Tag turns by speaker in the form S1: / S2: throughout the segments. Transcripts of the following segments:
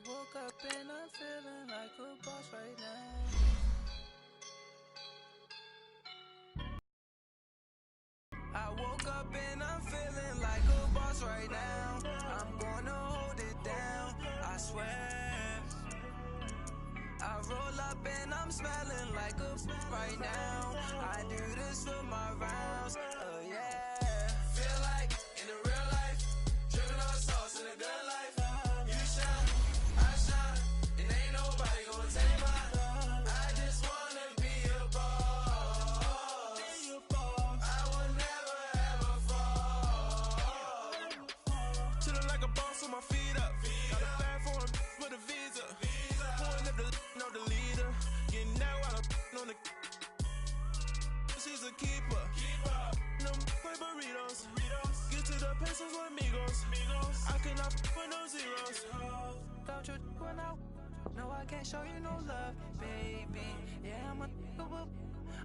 S1: woke up and I'm feeling like a boss right now. I woke up and I'm feeling like a boss right now. I'm gonna hold it down, I swear. I roll up and I'm smelling like a right now. I do this for my rounds, yeah. Feel like in the real life, dripping on sauce in a good life. You shine, I shine, and ain't nobody gonna take mine. I just wanna be a boss. I will never ever fall. Chillin' like a boss with my feet up. Got a bag for him with a visa. Pulling up the know the leader. Getting out while I'm on the. She's a keeper. No play burritos. Get to the pesos with amigos. I cannot with no zeros. Don't you run out? No, I can't show you no love, baby. Yeah,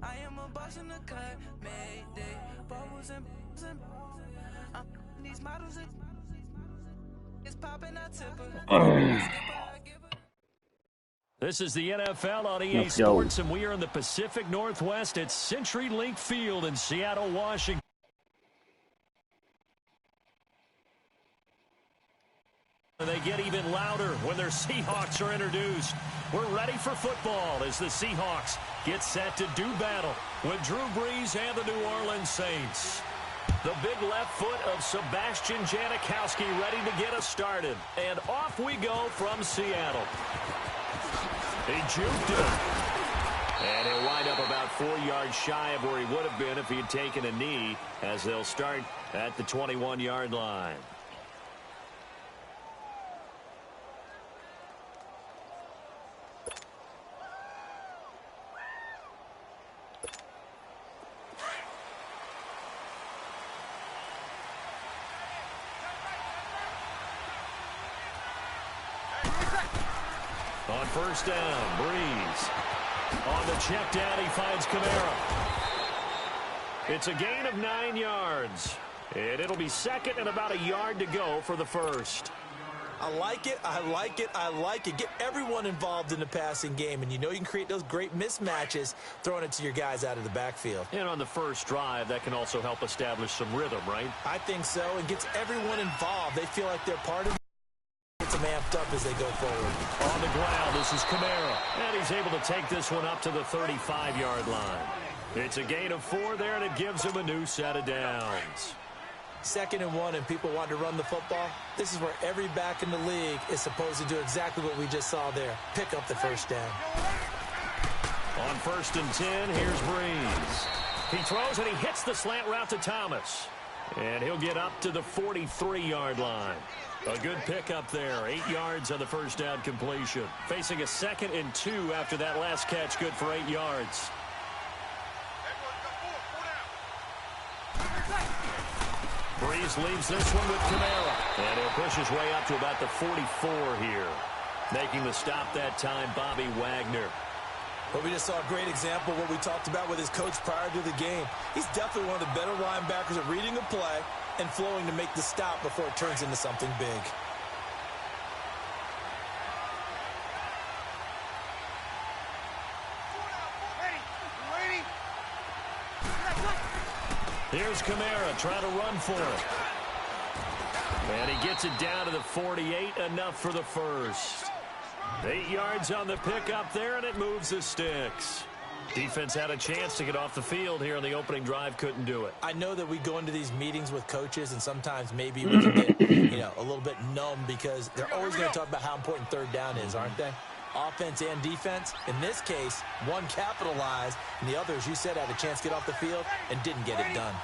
S1: I am a boss in the cut, Mayday. Bubbles and I'm these models. It's popping out tipper.
S2: This is the NFL on EA Sports, and we are in the Pacific Northwest at CenturyLink Field in Seattle, Washington. They get even louder when their Seahawks are introduced. We're ready for football as the Seahawks get set to do battle with Drew Brees and the New Orleans Saints. The big left foot of Sebastian Janikowski ready to get us started. And off we go from Seattle. He juked it. And he'll wind up about 4 yards shy of where he would have been if he had taken a knee, as they'll start at the 21-yard line. On first down, Brees. On the check down, he finds Kamara. It's a gain of 9 yards. And it'll be second and about a yard to go for the first.
S3: I like it, I like it, I like it. Get everyone involved in the passing game, and you know you can create those great mismatches throwing it to your guys out of the backfield.
S2: And on the first drive, that can also help establish some rhythm, right?
S3: I think so, and gets everyone involved. They feel like they're part of it. Gets them amped up as they go forward.
S2: On the ground, this is Kamara. And he's able to take this one up to the 35-yard line. It's a gain of 4 there, and it gives him a new set of downs.
S3: 2nd and 1, and people want to run the football. This is where every back in the league is supposed to do exactly what we just saw there. Pick up the first down.
S2: On 1st and 10, here's Brees. He throws and he hits the slant route to Thomas. And he'll get up to the 43-yard line. A good pickup there. 8 yards on the first down completion. Facing a 2nd and 2 after that last catch. Good for 8 yards. Brees leaves this one with Kamara. And he'll push his way up to about the 44 here. Making the stop that time, Bobby Wagner.
S3: But we just saw a great example of what we talked about with his coach prior to the game. He's definitely one of the better linebackers at reading a play and flowing to make the stop before it turns into something big.
S2: Here's Kamara trying to run for it. And he gets it down to the 48, enough for the first. 8 yards on the pickup there, and it moves the sticks. Defense had a chance to get off the field here in the opening drive, couldn't do it.
S3: I know that we go into these meetings with coaches, and sometimes maybe we can get, a little bit numb because they're always going to talk about how important 3rd down is, aren't they? Offense and defense. In this case, one capitalized, and the other, as you said, had a chance to get off the field and didn't get it done.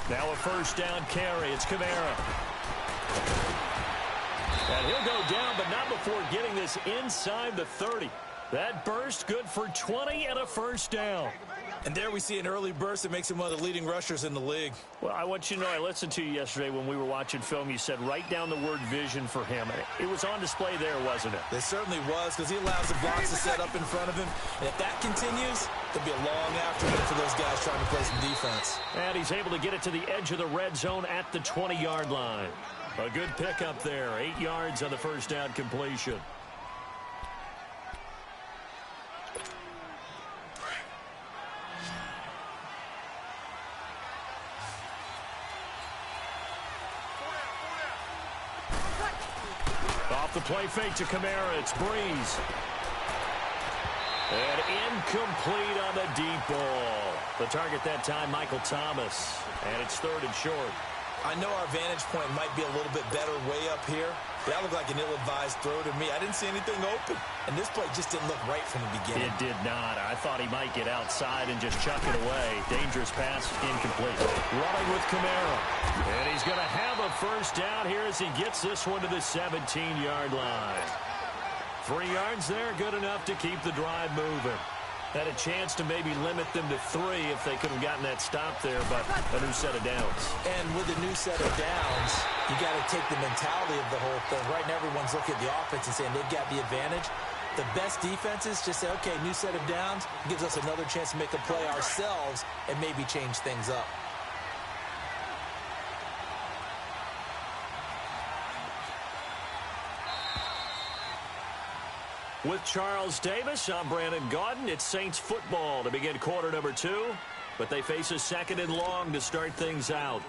S2: Now a first down carry. It's Kamara. And he'll go down, but not before getting this inside the 30. That burst good for 20 and a first down.
S3: And there we see an early burst that makes him one of the leading rushers in the league.
S2: Well, I want you to know, I listened to you yesterday when we were watching film. You said write down the word vision for him. It was on display there, wasn't it?
S3: It certainly was, because he allows the blocks to set up in front of him. And if that continues, It'll be a long afternoon for those guys trying to play some defense.
S2: And he's able to get it to the edge of the red zone at the 20-yard line. A good pickup there. 8 yards on the first down completion. Off the play fake to Kamara. It's Breeze. And incomplete on the deep ball. The target that time, Michael Thomas. And it's 3rd and short.
S3: I know our vantage point might be a little bit better way up here. That looked like an ill-advised throw to me. I didn't see anything open. And this play just didn't look right from the beginning.
S2: It did not. I thought he might get outside and just chuck it away. Dangerous pass, incomplete. Running with Kamara. And he's going to have a first down here as he gets this one to the 17-yard line. 3 yards there, good enough to keep the drive moving. Had a chance to maybe limit them to 3 if they could have gotten that stop there, but a new set of downs.
S3: And with a new set of downs, you got to take the mentality of the whole thing. Right now, everyone's looking at the offense and saying they've got the advantage. The best defenses just say, okay, new set of downs, gives us another chance to make a play ourselves and maybe change things up.
S2: With Charles Davis, I'm Brandon Gaudin. It's Saints football to begin quarter number 2, but they face a 2nd and long to start things out.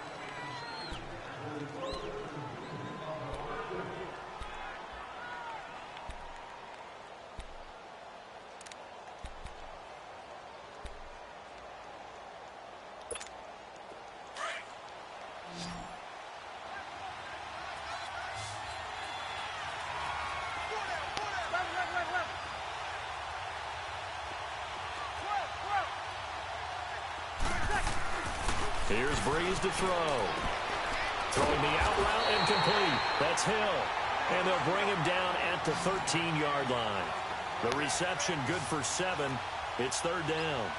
S2: Here's Breeze to throw. Throwing the out route incomplete. That's Hill. And they'll bring him down at the 13-yard line. The reception good for 7. It's 3rd down.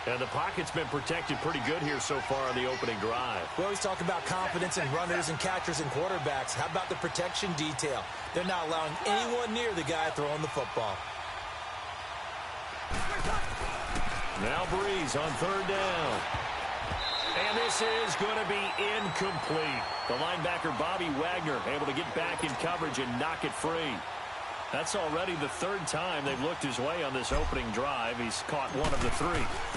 S2: And the pocket's been protected pretty good here so far on the opening drive.
S3: We always talk about confidence in runners and catchers and quarterbacks. How about the protection detail? They're not allowing anyone near the guy throwing the football.
S2: Now Breeze on 3rd down. And this is going to be incomplete. The linebacker, Bobby Wagner, able to get back in coverage and knock it free. That's already the 3rd time they've looked his way on this opening drive. He's caught 1 of the 3.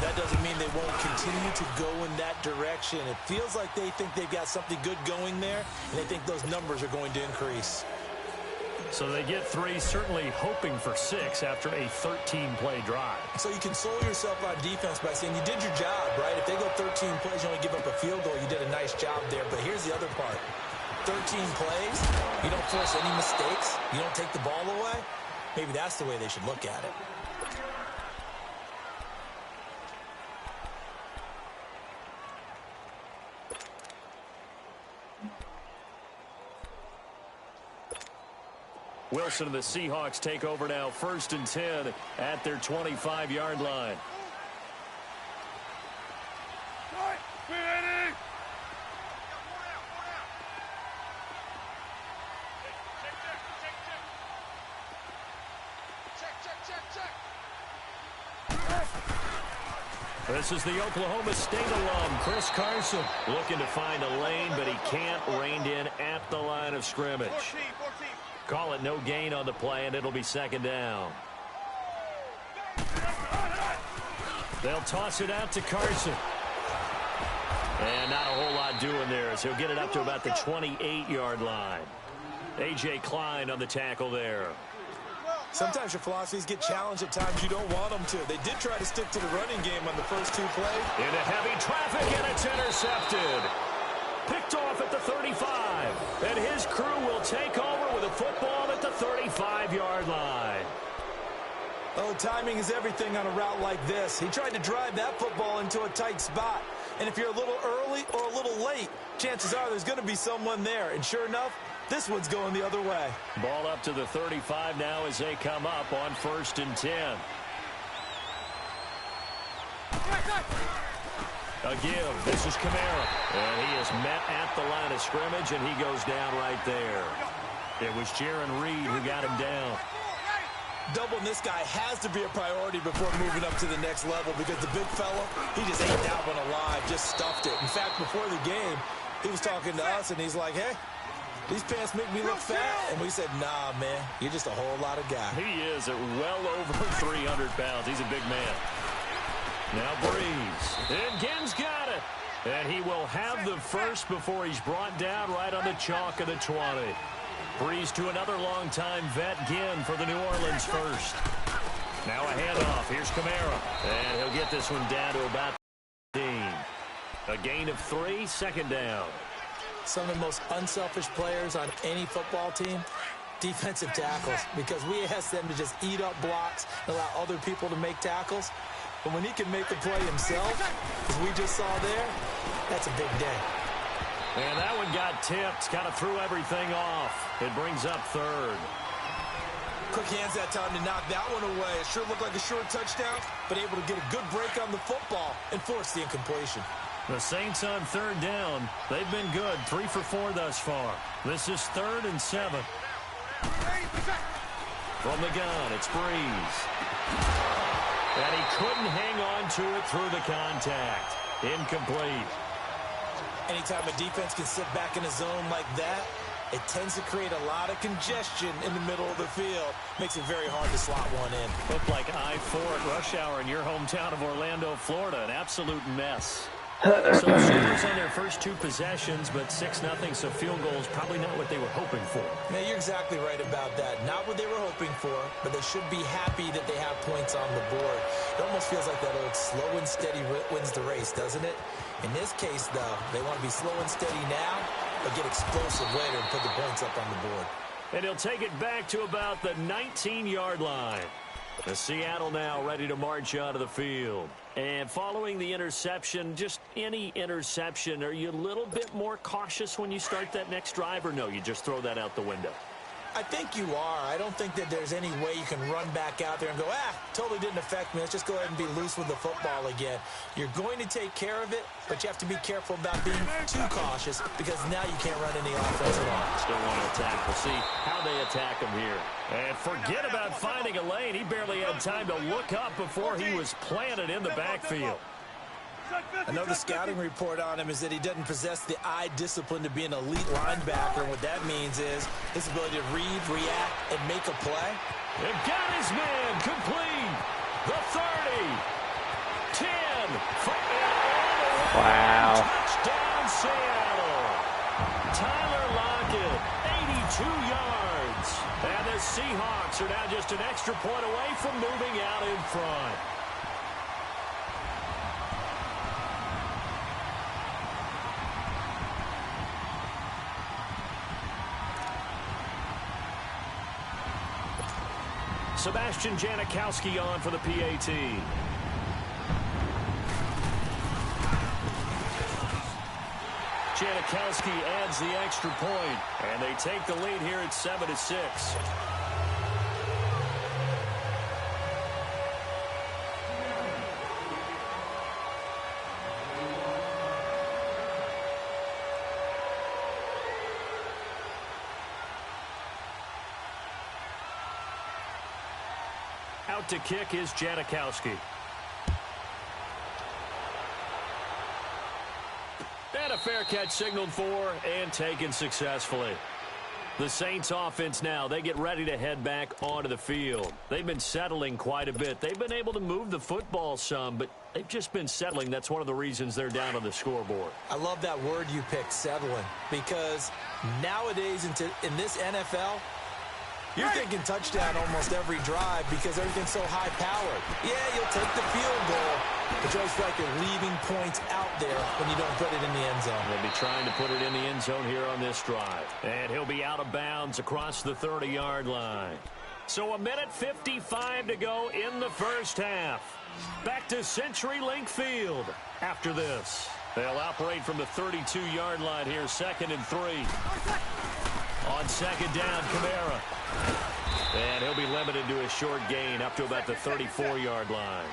S3: That doesn't mean they won't continue to go in that direction. It feels like they think they've got something good going there, and they think those numbers are going to increase.
S2: So they get 3, certainly hoping for 6 after a 13-play drive.
S3: So you console yourself on defense by saying you did your job, right? If they go 13 plays, you only give up a field goal, you did a nice job there. But here's the other part. 13 plays, you don't force any mistakes, you don't take the ball away. Maybe that's the way they should look at it.
S2: Wilson and the Seahawks take over now, 1st and 10 at their 25-yard line. This is the Oklahoma State alum, Chris Carson, looking to find a lane, but he can't, reined in at the line of scrimmage. Call it no gain on the play, and it'll be 2nd down. They'll toss it out to Carson. And not a whole lot doing there as he'll get it up to about the 28-yard line. A.J. Klein on the tackle there.
S3: Sometimes your philosophies get challenged at times you don't want them to. They did try to stick to the running game on the first 2 plays.
S2: Into heavy traffic, and it's intercepted. Picked off at the 35. And his crew will take over with a football at the 35-yard line.
S3: Oh, timing is everything on a route like this. He tried to drive that football into a tight spot. And if you're a little early or a little late, chances are there's going to be someone there. And sure enough, this one's going the other way.
S2: Ball up to the 35 now as they come up on 1st and 10. A give. This is Kamara. And he is met at the line of scrimmage, and he goes down right there. It was Jaron Reed who got him down.
S3: Doubling this guy has to be a priority before moving up to the next level because the big fella, he just ate that one alive, just stuffed it. In fact, before the game, he was talking to us, and he's like, hey, these pants make me look fat. And we said, nah, man, you're just a whole lot of guy.
S2: He is at well over 300 pounds. He's a big man. Now Breeze. And Ginn's got it. And he will have the first before he's brought down right on the chalk of the 20. Breeze to another long-time vet, Ginn, for the New Orleans first. Now a handoff. Here's Kamara. And he'll get this one down to about 15. A gain of 3, second down.
S3: Some of the most unselfish players on any football team, defensive tackles, because we ask them to just eat up blocks and allow other people to make tackles. But when he can make the play himself, as we just saw there, that's a big day.
S2: And that one got tipped, kind of threw everything off. It brings up third.
S3: Quick hands that time to knock that one away. It sure looked like a short touchdown, but able to get a good break on the football and force the incompletion.
S2: The Saints on third down. They've been good, 3 for 4 thus far. This is 3rd and 7. From the gun, it's Breeze. And he couldn't hang on to it through the contact. Incomplete.
S3: Anytime a defense can sit back in a zone like that, it tends to create a lot of congestion in the middle of the field. Makes it very hard to slot one in.
S2: Looked like I-4 at rush hour in your hometown of Orlando, Florida. An absolute mess. So scores on their first 2 possessions, but 6-0, so field goals probably not what they were hoping for.
S3: Yeah, you're exactly right about that. Not what they were hoping for, but they should be happy that they have points on the board. It almost feels like that old slow and steady wins the race, doesn't it? In this case, though, they want to be slow and steady now, but get explosive later and put the points up on the board.
S2: And he'll take it back to about the 19-yard line. The Seattle now ready to march out of the field. And following the interception, just any interception, are you a little bit more cautious when you start that next drive, or no, you just throw that out the window?
S3: I think you are. I don't think that there's any way you can run back out there and go, totally didn't affect me. Let's just go ahead and be loose with the football again. You're going to take care of it, but you have to be careful about being too cautious because now you can't run any offense at all.
S2: Still want to attack. We'll see how they attack him here. And forget about finding a lane. He barely had time to look up before he was planted in the backfield.
S3: Another scouting report on him is that he doesn't possess the eye discipline to be an elite linebacker. And what that means is his ability to read, react, and make a play.
S2: They've got his man complete. The 30, 10, 5,
S4: wow.
S2: Touchdown Seattle. Tyler Lockett, 82 yards. And the Seahawks are now just an extra point away from moving out in front. Sebastian Janikowski on for the PAT. Janikowski adds the extra point, and they take the lead here at 7-6. Out to kick is Janikowski. And a fair catch signaled for and taken successfully. The Saints offense now, they get ready to head back onto the field. They've been settling quite a bit. They've been able to move the football some, but they've just been settling. That's one of the reasons they're down on the scoreboard.
S3: I love that word you picked, settling, because nowadays in this NFL, you're thinking touchdown almost every drive because everything's so high-powered. Yeah, you'll take the field goal, but you always feel like you're leaving points out there when you don't put it in the end zone.
S2: They'll be trying to put it in the end zone here on this drive. And he'll be out of bounds across the 30-yard line. So 1:55 to go in the first half. Back to CenturyLink Field after this. They'll operate from the 32-yard line here, 2nd and 3. On second down, Kamara. And he'll be limited to a short gain up to about the 34-yard line.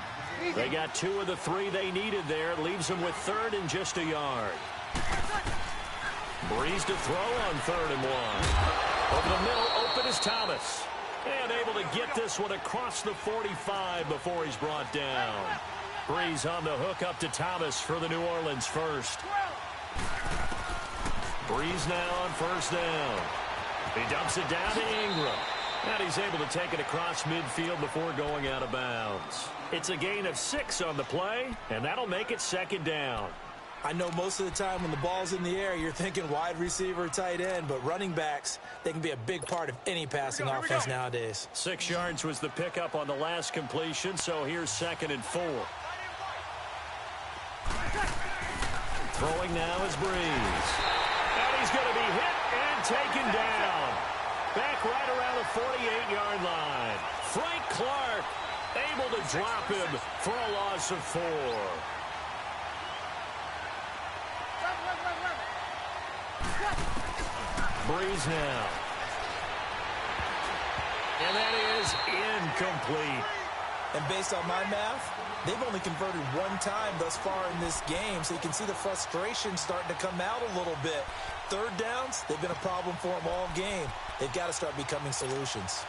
S2: They got 2 of the 3 they needed there. Leaves them with 3rd and just a yard. Breeze to throw on 3rd and 1. Over the middle, open is Thomas. And able to get this one across the 45 before he's brought down. Breeze on the hook up to Thomas for the New Orleans first. Breeze now on first down. He dumps it down to Ingram. And he's able to take it across midfield before going out of bounds. It's a gain of 6 on the play, and that'll make it second down.
S3: I know most of the time when the ball's in the air, you're thinking wide receiver, tight end, but running backs, they can be a big part of any passing offense nowadays.
S2: 6 yards was the pickup on the last completion, so here's 2nd and 4. Throwing now is Breeze. And he's going to be hit and taken down. Back right around the 48-yard line. Frank Clark able to drop him for a loss of 4. Breeze now. And that is incomplete.
S3: And based on my math, they've only converted 1 time thus far in this game, so you can see the frustration starting to come out a little bit. 3rd downs, they've been a problem for them all game. They've got to start becoming solutions.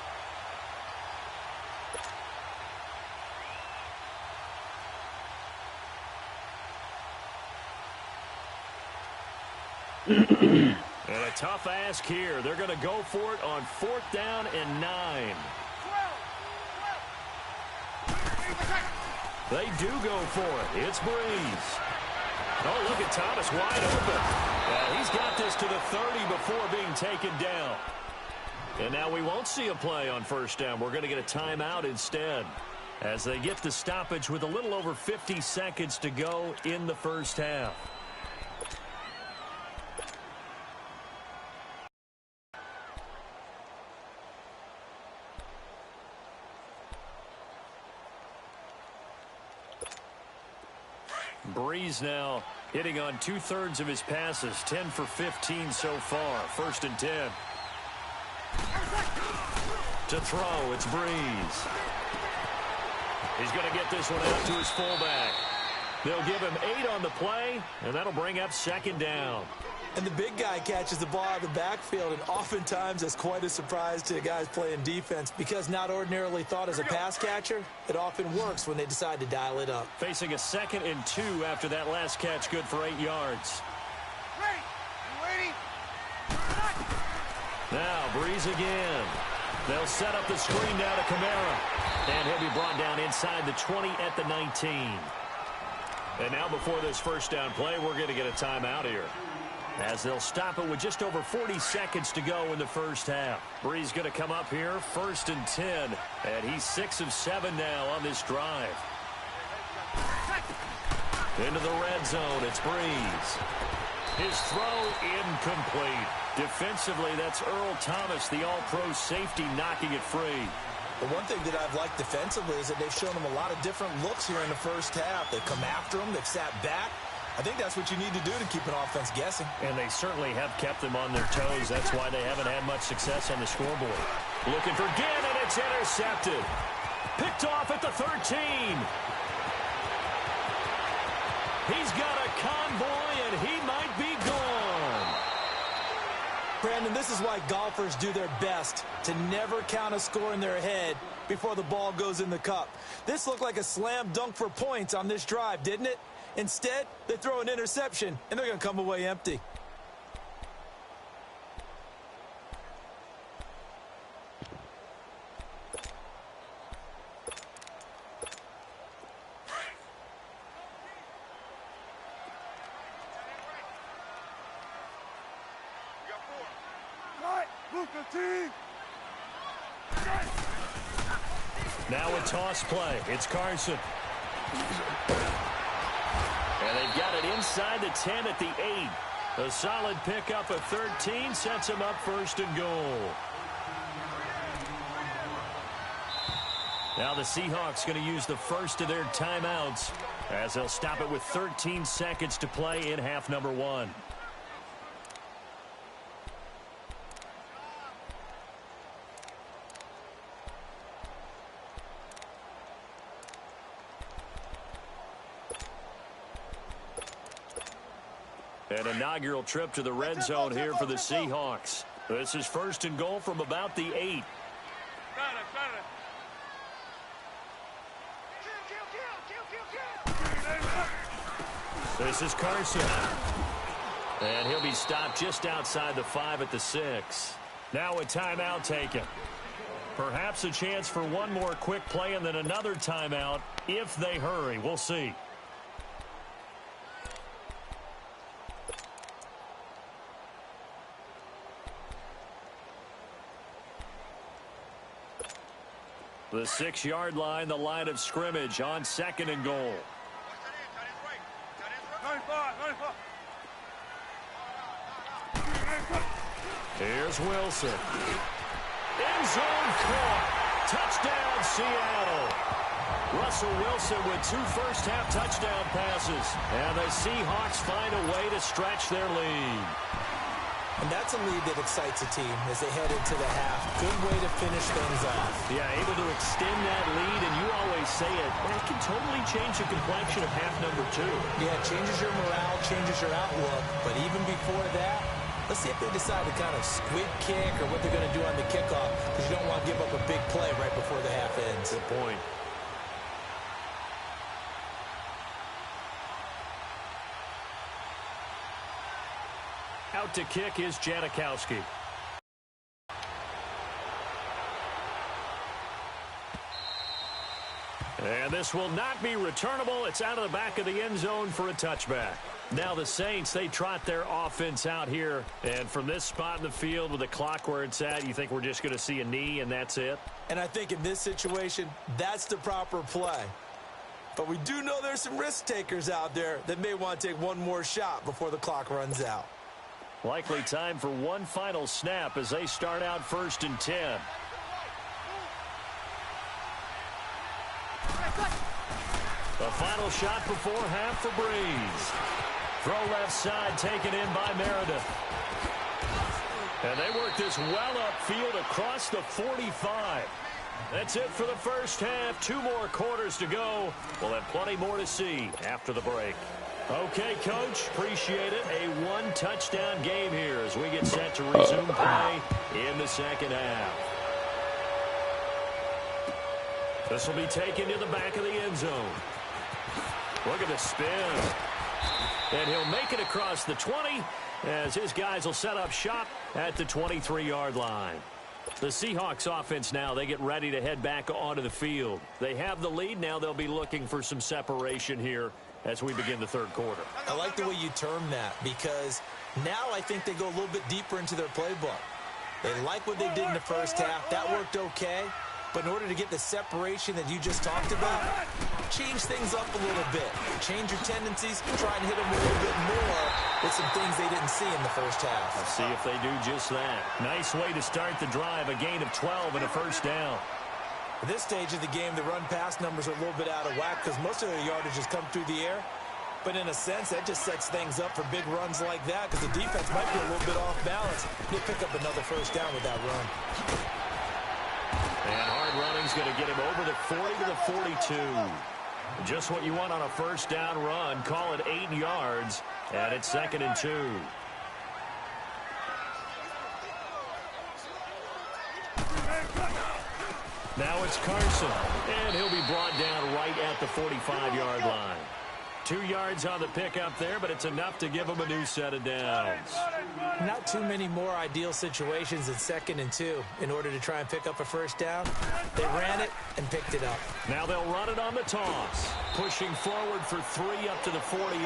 S2: And a tough ask here. They're going to go for it on 4th down and 9. They do go for it. It's Breeze. Oh, look at Thomas wide open. He's got this to the 30 before being taken down. And now we won't see a play on first down. We're going to get a timeout instead as they get the stoppage with a little over 50 seconds to go in the first half. Breeze now hitting on 2/3 of his passes, 10 for 15 so far. 1st and 10. To throw, it's Breeze. He's going to get this one out to his fullback. They'll give him 8 on the play, and that'll bring up 2nd down.
S3: And the big guy catches the ball out of the backfield, and oftentimes it's quite a surprise to guys playing defense because not ordinarily thought as a pass catcher, it often works when they decide to dial it up.
S2: Facing a 2nd and 2 after that last catch, good for 8 yards. Now, Breeze again. They'll set up the screen down to Kamara. And he'll be brought down inside the 20 at the 19. And now before this first down play, we're going to get a timeout here, as they'll stop it with just over 40 seconds to go in the first half. Breeze going to come up here, 1st and 10, and he's 6 of 7 now on this drive. Into the red zone, it's Breeze. His throw incomplete. Defensively, that's Earl Thomas, the all-pro safety, knocking it free.
S3: The one thing that I've liked defensively is that they've shown him a lot of different looks here in the first half. They've come after him, they've sat back. I think that's what you need to do to keep an offense guessing.
S2: And they certainly have kept them on their toes. That's why they haven't had much success on the scoreboard. Looking for Ginn, and it's intercepted. Picked off at the 13. He's got a convoy, and he might be gone.
S3: Brandon, this is why golfers do their best to never count a score in their head before the ball goes in the cup. This looked like a slam dunk for points on this drive, didn't it? Instead, they throw an interception, and they're going to come away empty.
S2: Now a toss play. It's Carson. And they've got it inside the 10 at the 8. A solid pickup of 13 sets him up 1st and goal. Now the Seahawks going to use the first of their timeouts as they'll stop it with 13 seconds to play in half number 1. An inaugural trip to the red zone here for the Seahawks. This is 1st and goal from about the 8. This is Carson. And he'll be stopped just outside the 5 at the 6. Now a timeout taken. Perhaps a chance for one more quick play and then another timeout if they hurry. We'll see. The 6-yard line, the line of scrimmage on 2nd and goal. Here's Wilson. End zone caught. Touchdown, Seattle. Russell Wilson with 2 first-half touchdown passes. And the Seahawks find a way to stretch their lead.
S3: And that's a lead that excites a team as they head into the half. Good way to finish things off.
S2: Yeah, able to extend that lead, and you always say it, that can totally change the complexion of half number 2.
S3: Yeah, it changes your morale, changes your outlook. But even before that, let's see if they decide to kind of squib kick or what they're going to do on the kickoff, because you don't want to give up a big play right before the half ends.
S2: Good point. Out to kick is Janikowski. And this will not be returnable. It's out of the back of the end zone for a touchback. Now the Saints, they trot their offense out here. And from this spot in the field with the clock where it's at, you think we're just going to see a knee and that's it?
S3: And I think in this situation, that's the proper play. But we do know there's some risk takers out there that may want to take one more shot before the clock runs out.
S2: Likely time for one final snap as they start out 1st and 10. The final shot before half for Breeze. Throw left side taken in by Meredith. And they work this well upfield across the 45. That's it for the first half. 2 more quarters to go. We'll have plenty more to see after the break. Okay, Coach, appreciate it. A 1-touchdown game here as we get set to resume play in the second half. This will be taken to the back of the end zone. Look at the spin. And he'll make it across the 20 as his guys will set up shop at the 23-yard line. The Seahawks offense now, they get ready to head back onto the field. They have the lead. Now they'll be looking for some separation here as we begin the third quarter.
S3: I like the way you term that because now I think they go a little bit deeper into their playbook. They like what they did in the first half. That worked okay. But in order to get the separation that you just talked about, change things up a little bit. Change your tendencies, try and hit them a little bit more with some things they didn't see in the first half.
S2: Let's see if they do just that. Nice way to start the drive, a gain of 12 and a first down.
S3: At this stage of the game, the run-pass numbers are a little bit out of whack because most of their yardage has come through the air. But in a sense, that just sets things up for big runs like that because the defense might be a little bit off balance. They pick up another first down with that run.
S2: And hard running's going to get him over the 40 to the 42. Just what you want on a first down run. Call it 8 yards, and it's 2nd and 2. Now it's Carson, and he'll be brought down right at the 45-yard line. 2 yards on the pickup there, but it's enough to give him a new set of downs.
S3: Not too many more ideal situations in 2nd and 2 in order to try and pick up a first down. They ran it and picked it up.
S2: Now they'll run it on the toss, pushing forward for 3 up to the 48.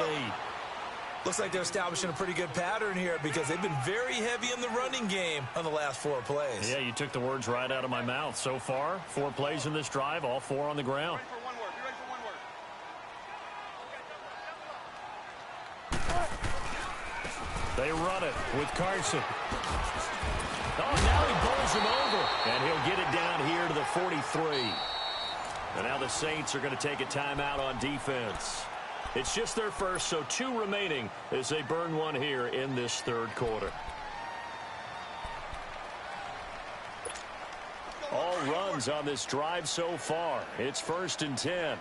S3: Looks like they're establishing a pretty good pattern here because they've been very heavy in the running game on the last 4 plays.
S2: Yeah, you took the words right out of my mouth. So far, 4 plays in this drive, all 4 on the ground. They run it with Carson. Oh, now he bowls him over. And he'll get it down here to the 43. And now the Saints are going to take a timeout on defense. It's just their first, so 2 remaining as they burn one here in this third quarter. All runs on this drive so far. It's 1st and 10.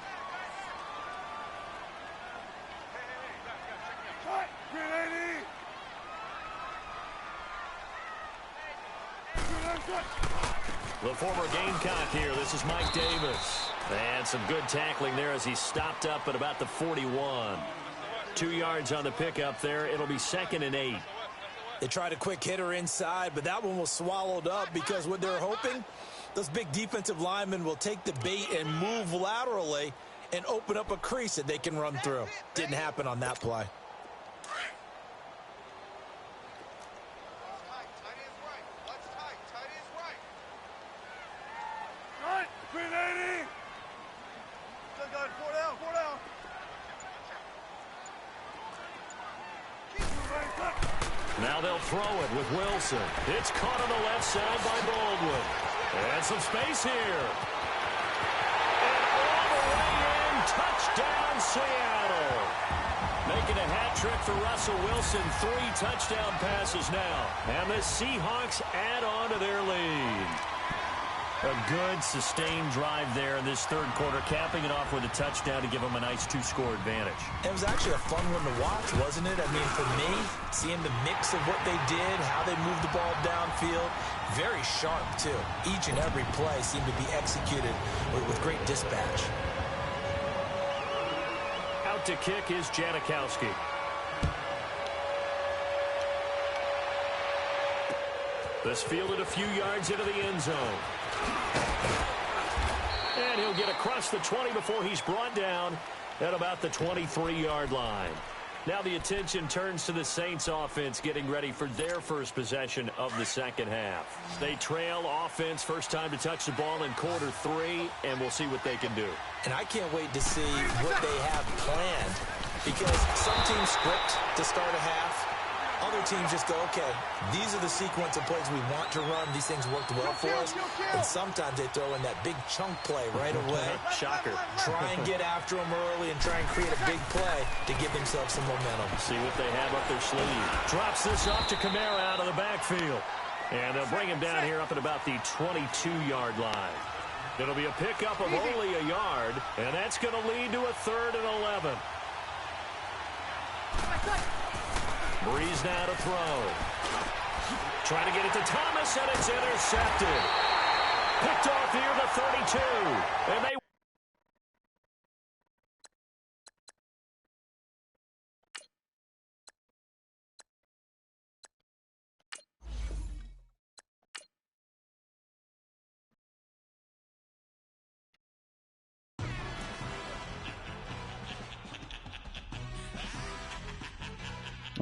S2: The former Gamecock here. This is Mike Davis. And some good tackling there as he stopped up at about the 41. 2 yards on the pickup there. It'll be 2nd and 8.
S3: They tried a quick hitter inside, but that one was swallowed up because what they're hoping, those big defensive linemen will take the bait and move laterally and open up a crease that they can run through. Didn't happen on that play.
S2: Now they'll throw it with Wilson. It's caught on the left side by Baldwin. And some space here. And all the way in, touchdown Seattle. Making a hat trick for Russell Wilson. 3 touchdown passes now. And the Seahawks add on to their lead. A good, sustained drive there in this third quarter, capping it off with a touchdown to give them a nice 2-score advantage.
S3: It was actually a fun one to watch, wasn't it? I mean, for me, seeing the mix of what they did, how they moved the ball downfield, very sharp, too. Each and every play seemed to be executed with great dispatch.
S2: Out to kick is Janikowski. This fielded a few yards into the end zone. And he'll get across the 20 before he's brought down at about the 23-yard line. Now the attention turns to the Saints offense getting ready for their first possession of the second half. They trail offense, first time to touch the ball in quarter 3, and we'll see what they can do.
S3: And I can't wait to see what they have planned, because some teams script to start a half. Other teams just go, okay, these are the sequence of plays we want to run. These things worked well for us. And sometimes they throw in that big chunk play right away.
S2: Shocker.
S3: Try and get after them early and try and create a big play to give themselves some momentum.
S2: See what they have up their sleeve. Drops this off to Kamara out of the backfield. And they'll bring him down here up at about the 22-yard line. It'll be a pickup of only a yard, and that's going to lead to a 3rd and 11. Breeze now to throw. Trying to get it to Thomas, and it's intercepted. Picked off near the 32. And they...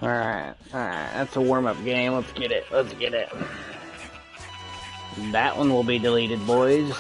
S4: All right. That's a warm-up game. Let's get it. That one will be deleted, boys.